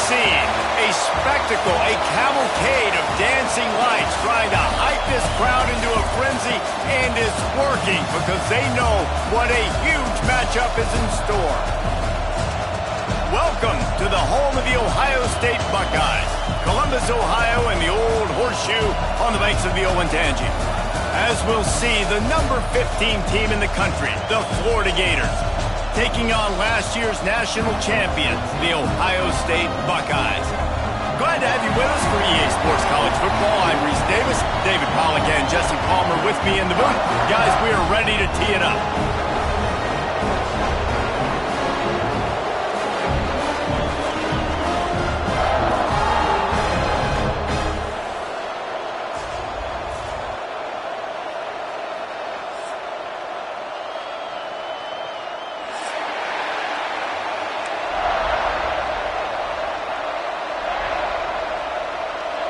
scene, a spectacle, a cavalcade of dancing lights trying to hype this crowd into a frenzy, and it's working because they know what a huge matchup is in store. Welcome to the home of the Ohio State Buckeyes, Columbus, Ohio, and the old horseshoe on the banks of the Olentangy. As we'll see, the number 15 team in the country, the Florida Gators, taking on last year's national champions, the Ohio State Buckeyes. Glad to have you with us for EA Sports College Football. I'm Reese Davis, David Pollack, and Jesse Palmer with me in the booth. Guys, we are ready to tee it up.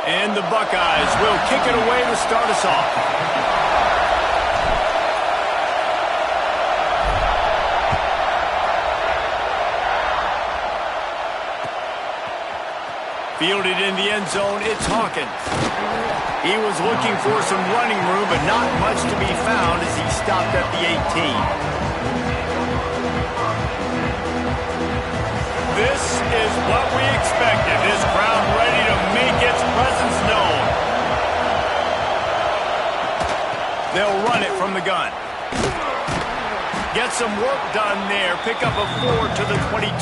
And the Buckeyes will kick it away to start us off. Fielded in the end zone, it's Hawkins. He was looking for some running room, but not much to be found as he stopped at the 18. This is what we expected. This crowd ready to make its presence known. They'll run it from the gun. Get some work done there. Pick up a 4 to the 22.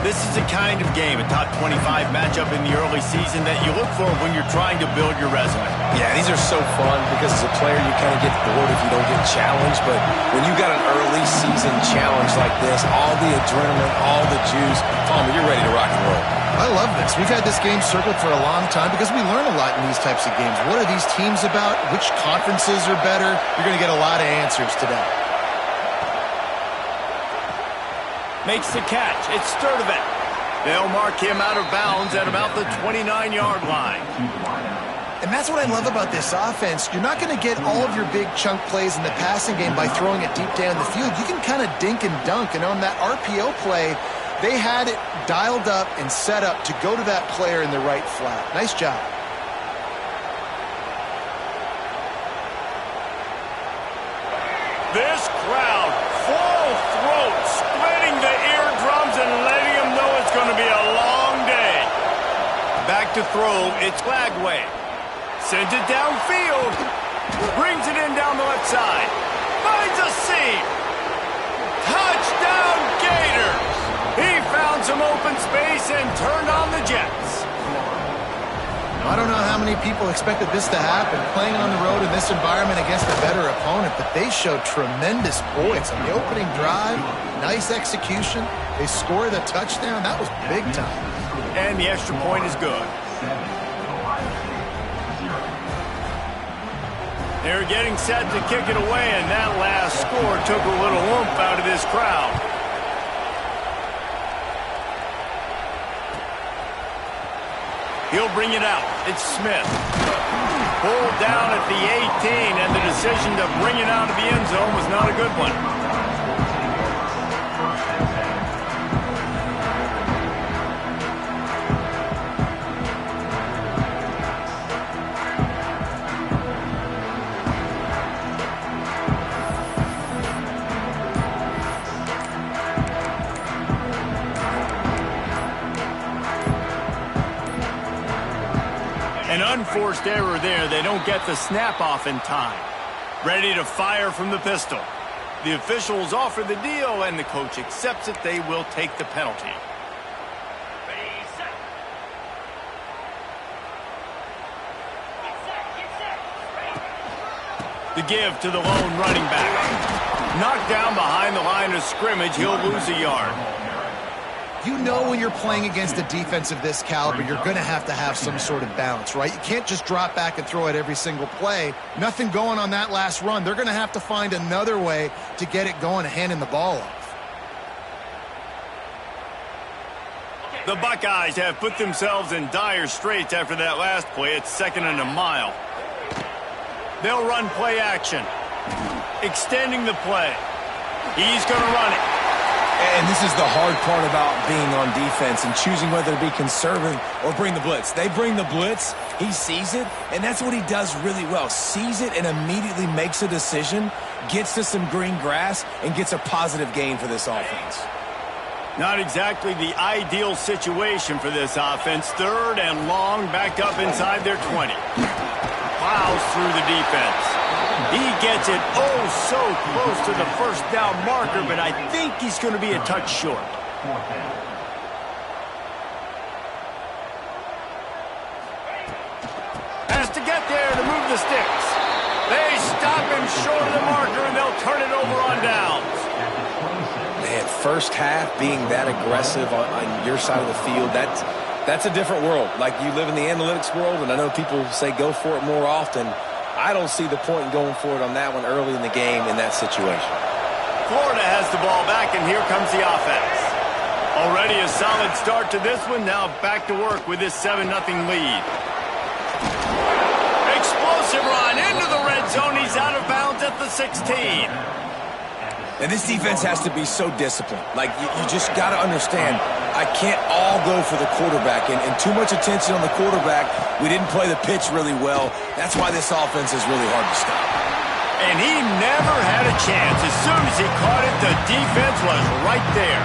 This is the kind of game, a top 25 matchup in the early season that you look for when you're trying to build your resume. Yeah, these are so fun because as a player you kind of get bored if you don't get challenged, but when you got an early season challenge like this, all the adrenaline, all the juice, Palmer, you're ready to rock and roll. I love this. We've had this game circled for a long time because we learn a lot in these types of games. What are these teams about? Which conferences are better? You're going to get a lot of answers today. Makes the catch. It's Sturdivant. They'll mark him out of bounds at about the 29-yard line. And that's what I love about this offense. You're not going to get all of your big chunk plays in the passing game by throwing it deep down the field. You can kind of dink and dunk. And on that RPO play, they had it dialed up and set up to go to that player in the right flat. Nice job. This crowd, full throat, splitting the eardrums and letting them know it's going to be a long day. Back to throw, it's Lagway. Sends it downfield. Brings it in down the left side. Finds a seam. Touchdown Gators. He found some open space and turned on the Jets. I don't know how many people expected this to happen, playing on the road in this environment against a better opponent, but they showed tremendous poise on the opening drive. Nice execution. They scored a touchdown. That was big time. And the extra point is good. They're getting set to kick it away, and that last score took a little oomph out of this crowd. He'll bring it out. It's Smith. Pulled down at the 18, and the decision to bring it out of the end zone was not a good one. An unforced error there. They don't get the snap off in time. Ready to fire from the pistol. The officials offer the deal, and the coach accepts it. They will take the penalty. The give to the lone running back. Knocked down behind the line of scrimmage. He'll lose a yard. You know when you're playing against a defense of this caliber, you're going to have some sort of balance, right? You can't just drop back and throw it every single play. Nothing going on that last run. They're going to have to find another way to get it going and handing the ball off. The Buckeyes have put themselves in dire straits after that last play. It's 2nd and a mile. They'll run play action. Extending the play. He's going to run it. And this is the hard part about being on defense and choosing whether to be conservative or bring the blitz. They bring the blitz, he sees it, and that's what he does really well. Sees it and immediately makes a decision, gets to some green grass, and gets a positive gain for this offense. Not exactly the ideal situation for this offense. 3rd and long, backed up inside their 20. Plows through the defense. He gets it so close to the first down marker, but I think he's going to be a touch short. Has to get there to move the sticks. They stop him short of the marker, and they'll turn it over on downs. Man, first half being that aggressive on your side of the field, that's a different world. Like, you live in the analytics world, and I know people say go for it more often. I don't see the point in going for it on that one early in the game in that situation. Florida has the ball back, and here comes the offense. Already a solid start to this one. Now back to work with this 7-0 lead. Explosive run into the red zone. He's out of bounds at the 16. And this defense has to be so disciplined. Like, you just got to understand, I can't all go for the quarterback. And too much attention on the quarterback. We didn't play the pitch really well. That's why this offense is really hard to stop. And he never had a chance. As soon as he caught it, the defense was right there.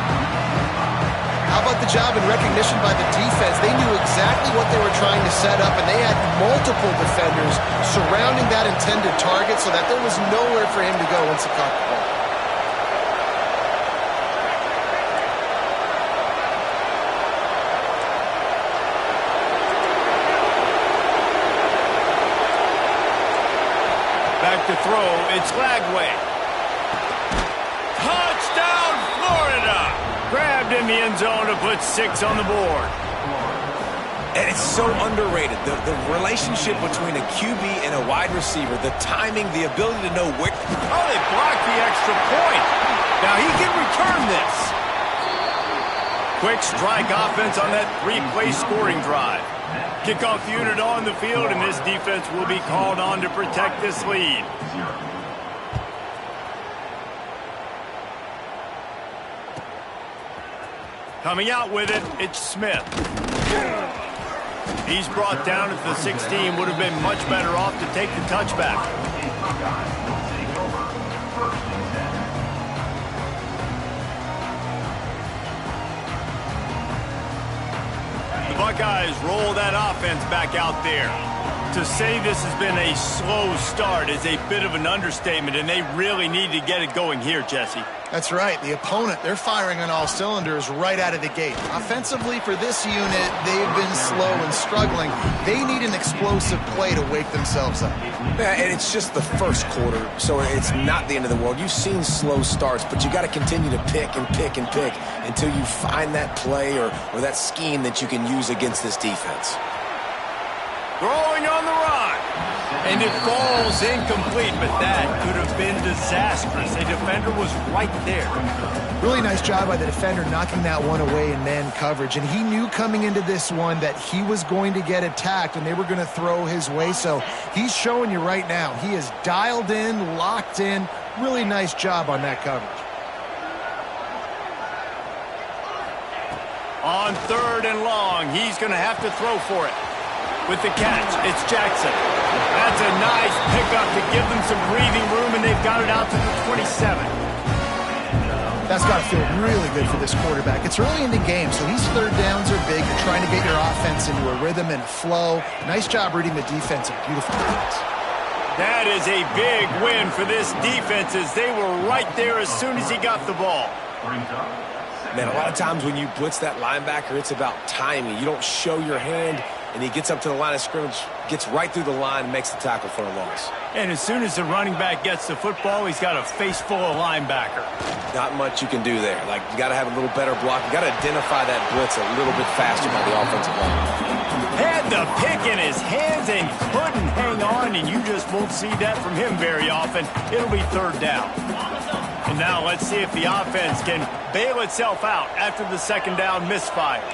How about the job and recognition by the defense? They knew exactly what they were trying to set up, and they had multiple defenders surrounding that intended target so that there was nowhere for him to go once he caught the ball. Back to throw, it's Lagway. Touchdown, Florida! Grabbed in the end zone to put 6 on the board. And it's so underrated. The relationship between a QB and a wide receiver, the timing, the ability to know where... Oh, they blocked the extra point. Now he can return this. Quick strike offense on that 3-play scoring drive. Kickoff unit on the field, and this defense will be called on to protect this lead. Coming out with it, it's Smith. He's brought down at the 16. Would have been much better off to take the touchback. The Buckeyes roll that offense back out there. To say this has been a slow start is a bit of an understatement, and they really need to get it going here, Jesse. That's right. The opponent, they're firing on all cylinders right out of the gate. Offensively, for this unit, they've been slow and struggling. They need an explosive play to wake themselves up. Yeah, and it's just the first quarter, so it's not the end of the world. You've seen slow starts, but you got to continue to pick and pick and pick until you find that play or that scheme that you can use against this defense. Throwing on the run. And it falls incomplete, but that could have been disastrous. A defender was right there. Really nice job by the defender knocking that one away in man coverage. And he knew coming into this one that he was going to get attacked and they were going to throw his way. So he's showing you right now. He is dialed in, locked in. Really nice job on that coverage. On 3rd and long, he's going to have to throw for it. With the catch, it's Jackson. That's a nice pickup to give them some breathing room, and they've got it out to the 27. That's got to feel really good for this quarterback. It's early in the game, so these 3rd downs are big. You're trying to get your offense into a rhythm and a flow. Nice job reading the defense. A beautiful defense. That is a big win for this defense, as they were right there as soon as he got the ball. Man, a lot of times when you blitz that linebacker, it's about timing. You don't show your hand, and he gets up to the line of scrimmage, gets right through the line, and makes the tackle for a loss. And as soon as the running back gets the football, he's got a face full of linebacker. Not much you can do there. Like, you got to have a little better block. You got to identify that blitz a little bit faster by the offensive line. Had the pick in his hands and couldn't hang on, and you just won't see that from him very often. It'll be 3rd down. And now let's see if the offense can bail itself out after the 2nd down misfire.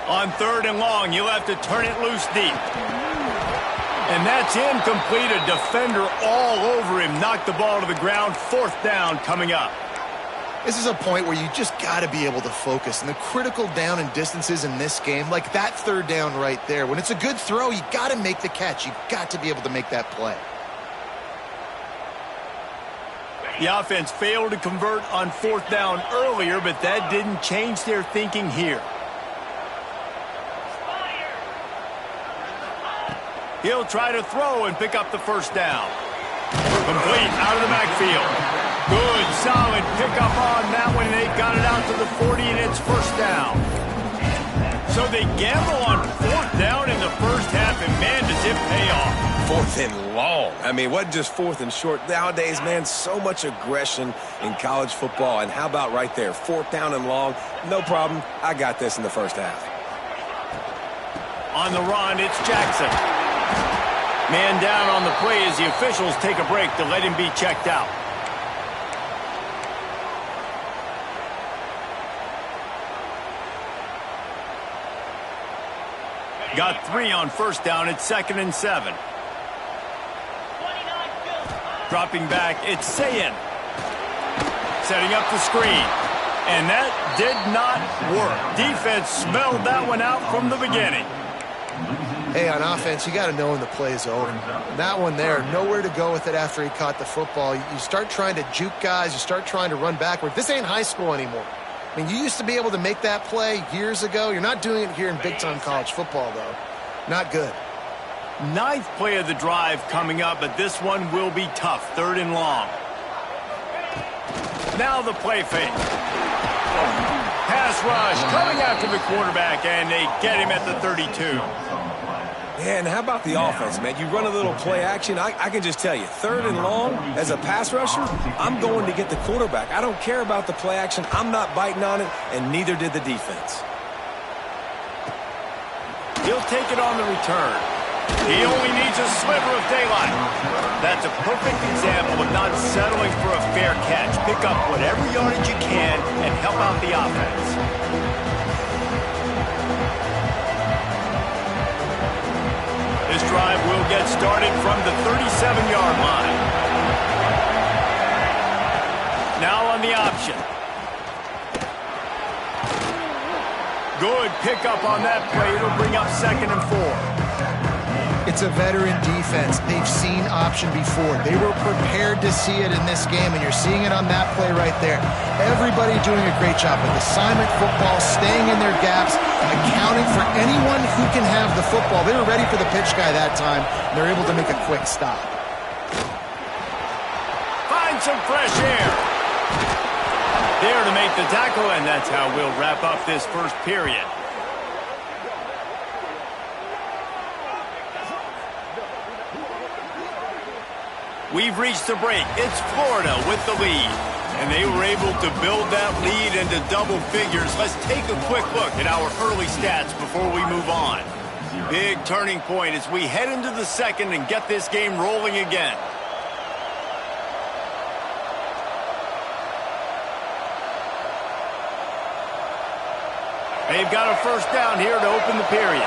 On 3rd and long, you'll have to turn it loose deep. And that's incomplete. A defender all over him. Knocked the ball to the ground. 4th down coming up. This is a point where you just got to be able to focus. And the critical down and distances in this game, like that 3rd down right there, when it's a good throw, you got to make the catch. You got to be able to make that play. The offense failed to convert on 4th down earlier, but that didn't change their thinking here. He'll try to throw and pick up the 1st down. Complete out of the backfield. Good, solid pickup on that one. They've got it out to the 40, and it's 1st down. So they gamble on 4th down in the first half, and man, does it pay off. 4th and long. I mean, what just 4th and short? Nowadays, man, so much aggression in college football. And how about right there, 4th down and long? No problem. I got this in the first half. On the run, it's Jackson. Man down on the play as the officials take a break to let him be checked out. Got 3 on 1st down. It's 2nd and 7. Dropping back, it's Sayin. Setting up the screen. And that did not work. Defense smelled that one out from the beginning. Hey, on offense, you got to know when the play is over. That one there, nowhere to go with it after he caught the football. You start trying to juke guys. You start trying to run backward. This ain't high school anymore. I mean, you used to be able to make that play years ago. You're not doing it here in big-time college football, though. Not good. 9th play of the drive coming up, but this one will be tough. 3rd and long. Now the play fake. Pass rush coming after the quarterback, and they get him at the 32. Yeah, and how about the offense, man? You run a little play action. I can just tell you, 3rd and long, as a pass rusher, I'm going to get the quarterback. I don't care about the play action. I'm not biting on it, and neither did the defense. He'll take it on the return. He only needs a sliver of daylight. That's a perfect example of not settling for a fair catch. Pick up whatever yardage you can and help out the offense. This drive will get started from the 37-yard line. Now on the option. Good pickup on that play. It'll bring up 2nd and 4. It's a veteran defense. They've seen option before. They were prepared to see it in this game, and you're seeing it on that play right there. Everybody doing a great job with assignment football, staying in their gaps, accounting for anyone who can have the football. They were ready for the pitch guy that time, and they're able to make a quick stop. Find some fresh air. There to make the tackle, and that's how we'll wrap up this first period. We've reached the break. It's Florida with the lead. And they were able to build that lead into double figures. Let's take a quick look at our early stats before we move on. Big turning point as we head into the 2nd and get this game rolling again. They've got a 1st down here to open the period.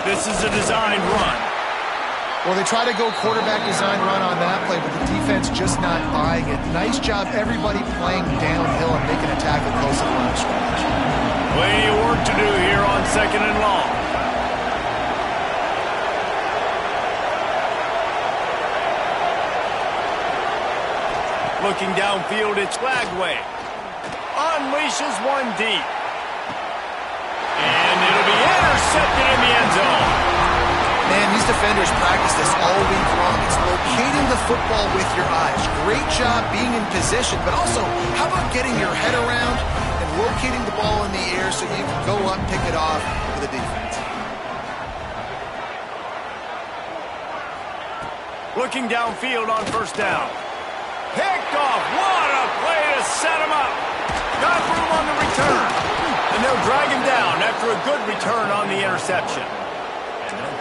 This is a designed run. Well, they try to go quarterback design run on that play, but the defense just not buying it. Nice job, everybody playing downhill and making a tackle close to the line of scrimmage. Plenty of work to do here on 2nd and long. Looking downfield, it's Lagway. Unleashes one deep. And it'll be intercepted in the end zone. Man, these defenders practice this all week long. It's locating the football with your eyes. Great job being in position, but also, how about getting your head around and locating the ball in the air so you can go up, pick it off for the defense. Looking downfield on 1st down. Picked off. What a play to set him up. Got room on the return. And they'll drag him down after a good return on the interception.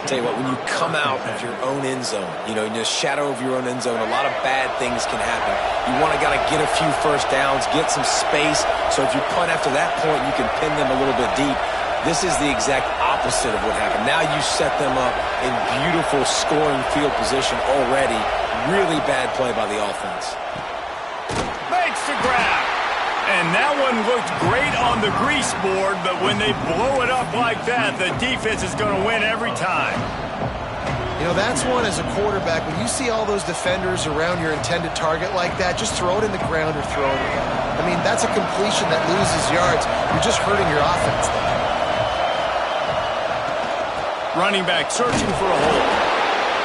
Tell you what, when you come out of your own end zone, you know, in the shadow of your own end zone, a lot of bad things can happen. You want to get a few first downs, get some space, so if you punt after that point, you can pin them a little bit deep. This is the exact opposite of what happened. Now you set them up in beautiful scoring field position already. Really bad play by the offense. Makes the grab. And that one looked great on the grease board, but when they blow it up like that, the defense is going to win every time. You know, that's one as a quarterback. When you see all those defenders around your intended target like that, just throw it in the ground or throw it again. I mean, that's a completion that loses yards. You're just hurting your offense there. Running back searching for a hole.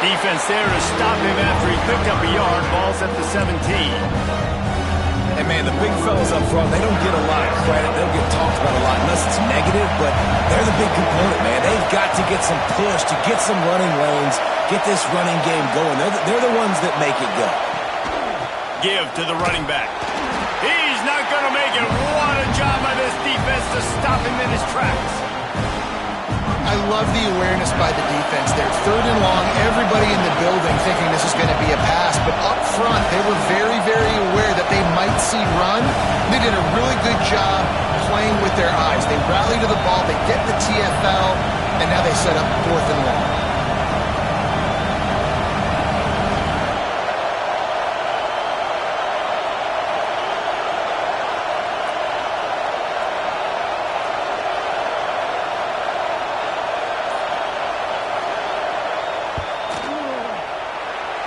Defense there to stop him after he picked up a yard. Ball's at the 17. And, man, the big fellas up front, they don't get a lot of credit. They don't get talked about a lot unless it's negative, but they're the big component, man. They've got to get some push, to get some running lanes, get this running game going. They're the ones that make it go. Give to the running back. He's not going to make it. What a job by this defense to stop him in his tracks. I love the awareness by the defense there. 3rd and long, everybody in the building thinking this is going to be a pass, but up front, they were very, very aware that they might see run. They did a really good job playing with their eyes. They rally to the ball, they get the TFL, and now they set up 4th and long.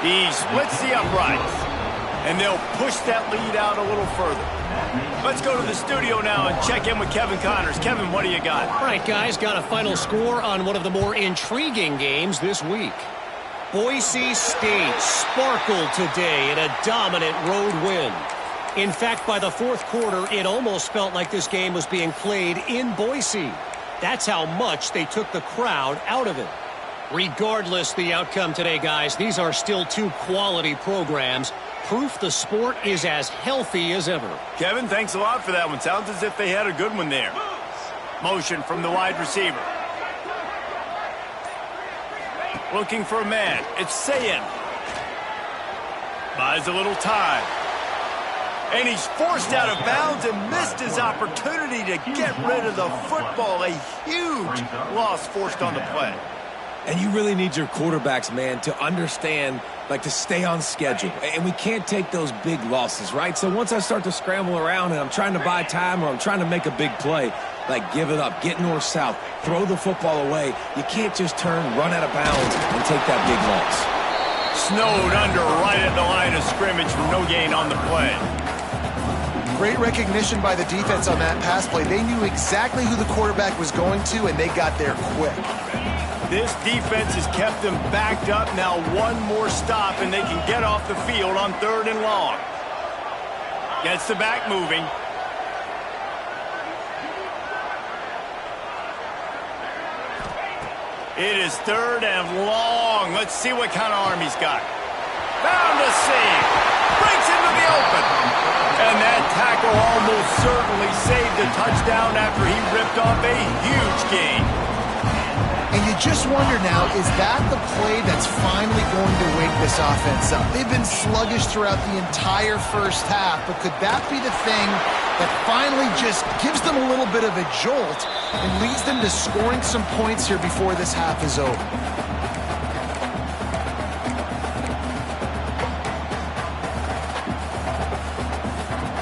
He splits the uprights, and they'll push that lead out a little further. Let's go to the studio now and check in with Kevin Connors. Kevin, what do you got? All right, guys, got a final score on one of the more intriguing games this week. Boise State sparkled today in a dominant road win. In fact, by the 4th quarter, it almost felt like this game was being played in Boise. That's how much they took the crowd out of it. Regardless the outcome today, guys, these are still 2 quality programs. Proof the sport is as healthy as ever. Kevin, thanks a lot for that one. Sounds as if they had a good one there. Motion from the wide receiver. Looking for a man. It's Sayin. Buys a little time. And he's forced out of bounds and missed his opportunity to get rid of the football. A huge loss forced on the play. And you really need your quarterbacks, man, to understand, like, to stay on schedule. And we can't take those big losses, right? So once I start to scramble around and I'm trying to buy time or I'm trying to make a big play, like, give it up, get north-south, throw the football away. You can't just turn, run out of bounds, and take that big loss. Snowed under right at the line of scrimmage for no gain on the play. Great recognition by the defense on that pass play. They knew exactly who the quarterback was going to, and they got there quick. This defense has kept them backed up. Now one more stop, and they can get off the field on 3rd and long. Gets the back moving. It is 3rd and long. Let's see what kind of arm he's got. Found a seam. Breaks into the open. And that tackle almost certainly saved a touchdown after he ripped off a huge gain. And you just wonder now, is that the play that's finally going to wake this offense up? They've been sluggish throughout the entire first half, but could that be the thing that finally just gives them a little bit of a jolt and leads them to scoring some points here before this half is over?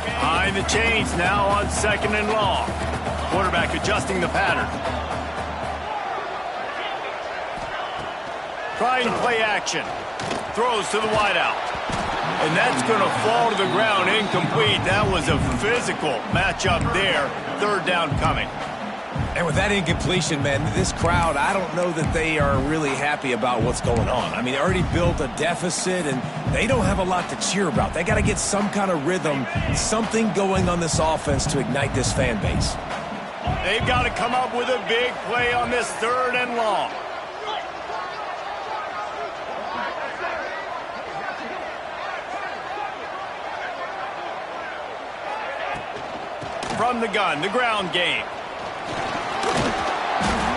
Behind the chains now on 2nd and long. Quarterback adjusting the pattern. Trying play action. Throws to the wideout. And that's going to fall to the ground incomplete. That was a physical matchup there. 3rd down coming. And with that incompletion, man, this crowd, I don't know that they are really happy about what's going on. I mean, they already built a deficit, and they don't have a lot to cheer about. They got to get some kind of rhythm, something going on this offense to ignite this fan base. They've got to come up with a big play on this 3rd and long. From the gun, the ground game.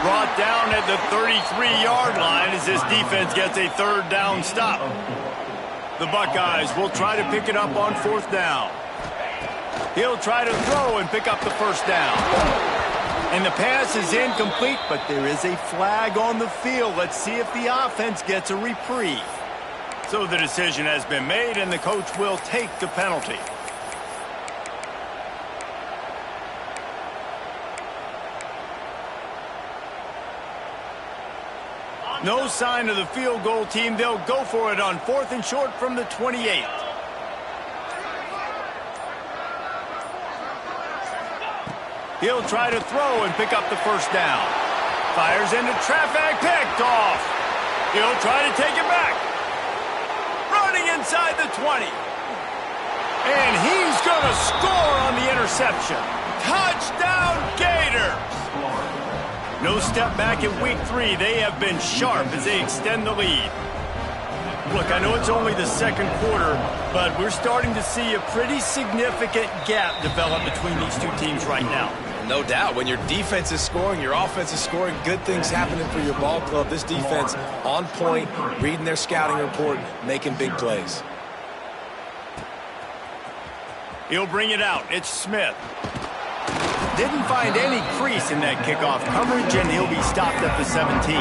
Brought down at the 33-yard line as this defense gets a third down stop. The Buckeyes will try to pick it up on fourth down. He'll try to throw and pick up the first down. And the pass is incomplete, but there is a flag on the field. Let's see if the offense gets a reprieve. So the decision has been made, and the coach will take the penalty. No sign of the field goal team. They'll go for it on fourth and short from the 28. He'll try to throw and pick up the first down. Fires into traffic, picked off. He'll try to take it back. Running inside the 20. And he's going to score on the interception. Touchdown, Gators! No step back in week 3. They have been sharp as they extend the lead. Look, I know it's only the second quarter, but we're starting to see a pretty significant gap develop between these two teams right now. No doubt. When your defense is scoring, your offense is scoring, good things happening for your ball club. This defense on point, reading their scouting report, making big plays. He'll bring it out. It's Smith. Didn't find any crease in that kickoff coverage, and he'll be stopped at the 17.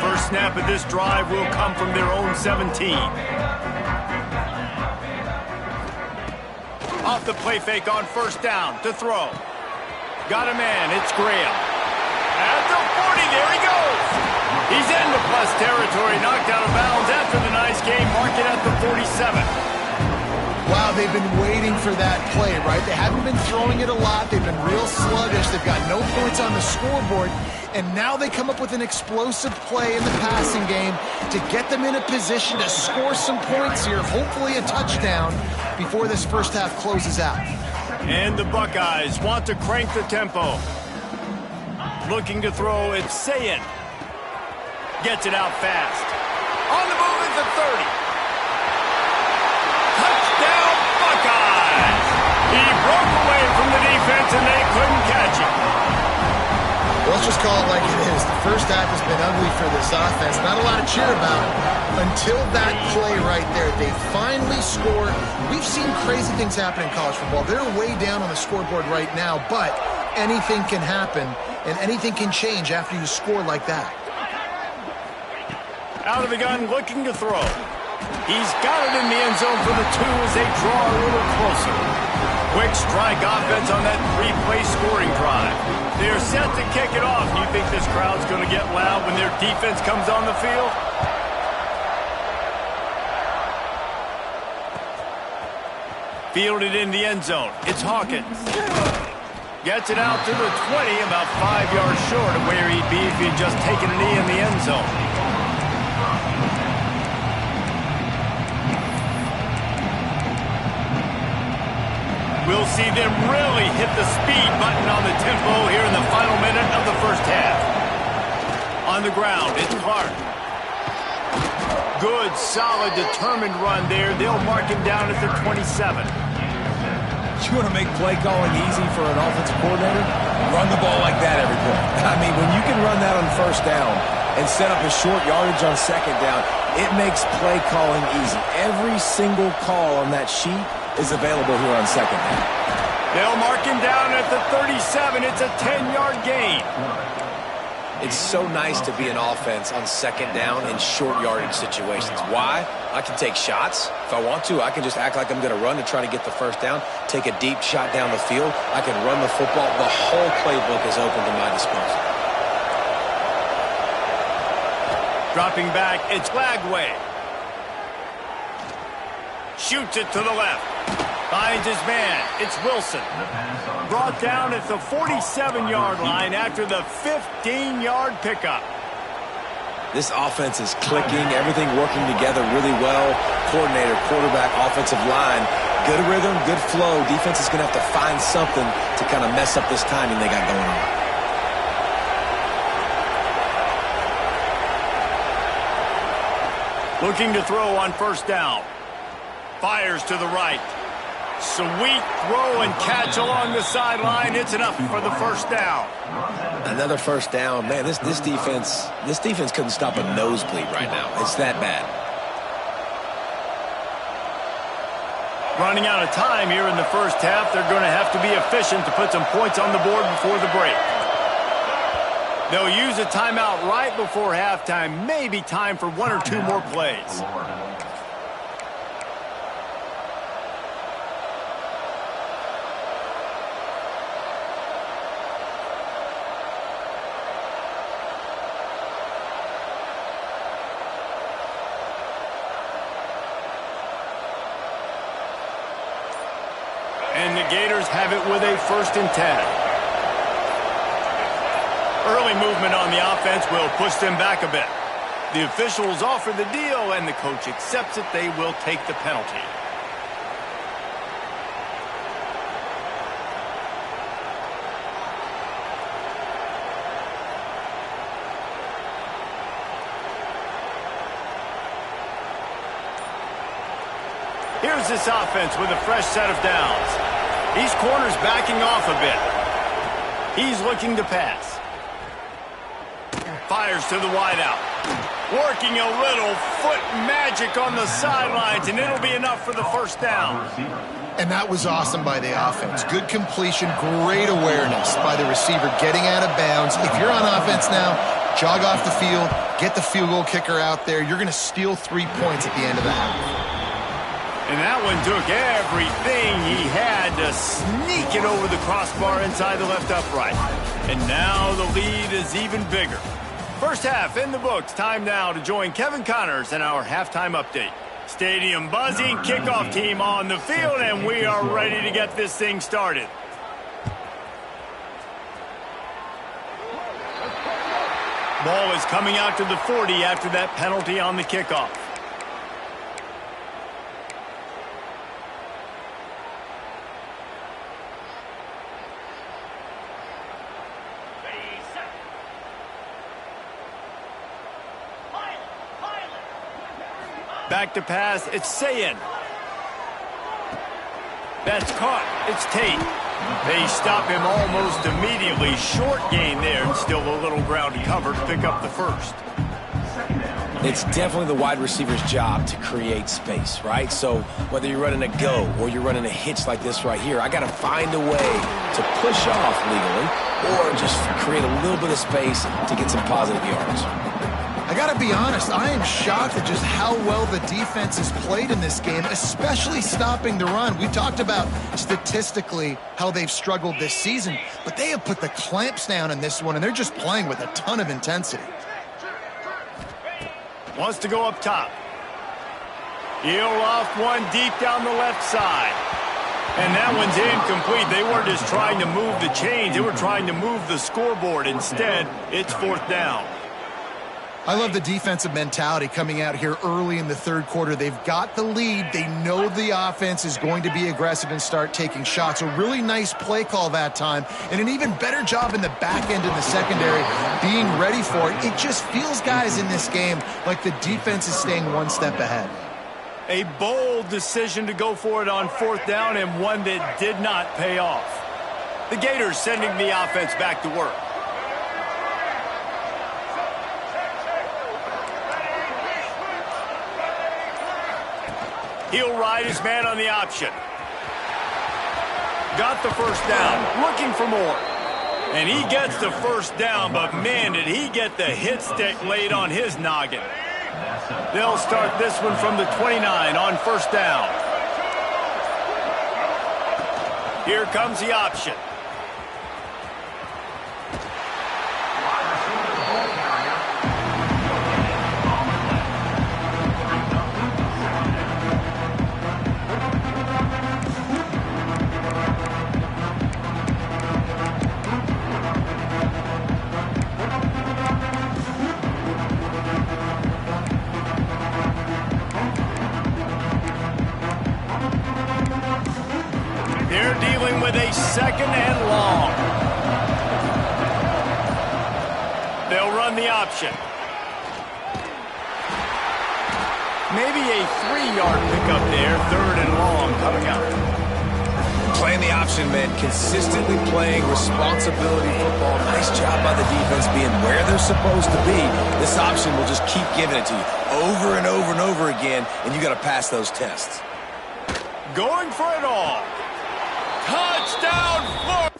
First snap of this drive will come from their own 17. Off the play fake on first down to throw. Got a man. It's Graham. At the 40, there he goes. He's into plus territory, knocked out of bounds after the nice game. Mark it at the 47. Wow, they've been waiting for that play, right? They haven't been throwing it a lot. They've been real sluggish. They've got no points on the scoreboard. And now they come up with an explosive play in the passing game to get them in a position to score some points here, hopefully a touchdown, before this first half closes out. And the Buckeyes want to crank the tempo. Looking to throw, it's Sayin. Gets it out fast. On the move at the 30. Touchdown, Buckeyes! He broke away from the defense and they couldn't catch him. Let's just call it like it is. The first half has been ugly for this offense. Not a lot to cheer about until that play right there. They finally score. We've seen crazy things happen in college football. They're way down on the scoreboard right now, but anything can happen, and anything can change after you score like that. Out of the gun, looking to throw. He's got it in the end zone for the 2 as they draw a little closer. Quick strike offense on that 3-play scoring drive. They're set to kick it off. You think this crowd's going to get loud when their defense comes on the field? Fielded in the end zone. It's Hawkins. Gets it out to the 20, about 5 yards short of where he'd be if he'd just taken a knee in the end zone. We'll see them really hit the speed button on the tempo here in the final minute of the first half. On the ground, it's Clark. Good, solid, determined run there. They'll mark him down at the 27. You want to make play calling easy for an offensive coordinator? Run the ball like that every play. I mean, when you can run that on first down and set up a short yardage on second down, it makes play calling easy. Every single call on that sheet is available here on second down. They'll mark him down at the 37. It's a 10-yard gain. It's so nice to be an offense on second down in short yardage situations. Why? I can take shots. If I want to, I can just act like I'm going to run to try to get the first down, take a deep shot down the field. I can run the football. The whole playbook is open to my disposal. Dropping back, it's Lagway. Shoots it to the left. Finds his man. It's Wilson. Brought down at the 47-yard line after the 15-yard pickup. This offense is clicking. Everything working together really well. Coordinator, quarterback, offensive line. Good rhythm, good flow. Defense is going to have to find something to kind of mess up this timing they got going on. Looking to throw on first down. Fires to the right. Sweet throw and catch along the sideline. It's enough for the first down. Another first down. Man, this defense couldn't stop a nosebleed right now. It's that bad. Running out of time here in the first half. They're going to have to be efficient to put some points on the board before the break. They'll use a timeout right before halftime. Maybe time for one or two more plays. And the Gators have it with a 1st and 10. Early movement on the offense will push them back a bit. The officials offer the deal, and the coach accepts it. They will take the penalty. Here's this offense with a fresh set of downs. These corners backing off a bit. He's looking to pass. Fires to the wideout. Working a little foot magic on the sidelines, and it'll be enough for the first down. And that was awesome by the offense. Good completion, great awareness by the receiver getting out of bounds. If you're on offense now, jog off the field, get the field goal kicker out there. You're going to steal 3 points at the end of the half. And that one took everything he had to sneak it over the crossbar inside the left upright. And now the lead is even bigger. First half in the books. Time now to join Kevin Connors in our halftime update. Stadium buzzing, kickoff team on the field, and we are ready to get this thing started. Ball is coming out to the 40 after that penalty on the kickoff. Back to pass, it's Sayin. That's caught, it's Tate. They stop him almost immediately. Short gain there, and still a little ground cover to pick up the first. It's definitely the wide receiver's job to create space, right? So whether you're running a go or you're running a hitch like this right here, I got to find a way to push off legally or just create a little bit of space to get some positive yards. I got to be honest, I am shocked at just how well the defense has played in this game, especially stopping the run. We talked about statistically how they've struggled this season, but they have put the clamps down in this one, and they're just playing with a ton of intensity. Wants to go up top. He'll off one deep down the left side. And that one's incomplete. They weren't just trying to move the chains. They were trying to move the scoreboard. Instead, it's 4th down. I love the defensive mentality coming out here early in the third quarter. They've got the lead. They know the offense is going to be aggressive and start taking shots. A really nice play call that time, and an even better job in the back end in the secondary being ready for it. It just feels, guys, in this game like the defense is staying one step ahead. A bold decision to go for it on 4th down, and one that did not pay off. The Gators sending the offense back to work. He'll ride his man on the option. Got the first down, looking for more. And he gets the first down, but man, did he get the hit stick laid on his noggin. They'll start this one from the 29 on 1st down. Here comes the option. They're dealing with a 2nd and long. They'll run the option. Maybe a 3-yard pickup there. 3rd and long coming up. option, man. Consistently playing responsibility football. Nice job by the defense being where they're supposed to be. This option will just keep giving it to you over and over and over again, and you got to pass those tests. Going for it all. Touchdown, Florida!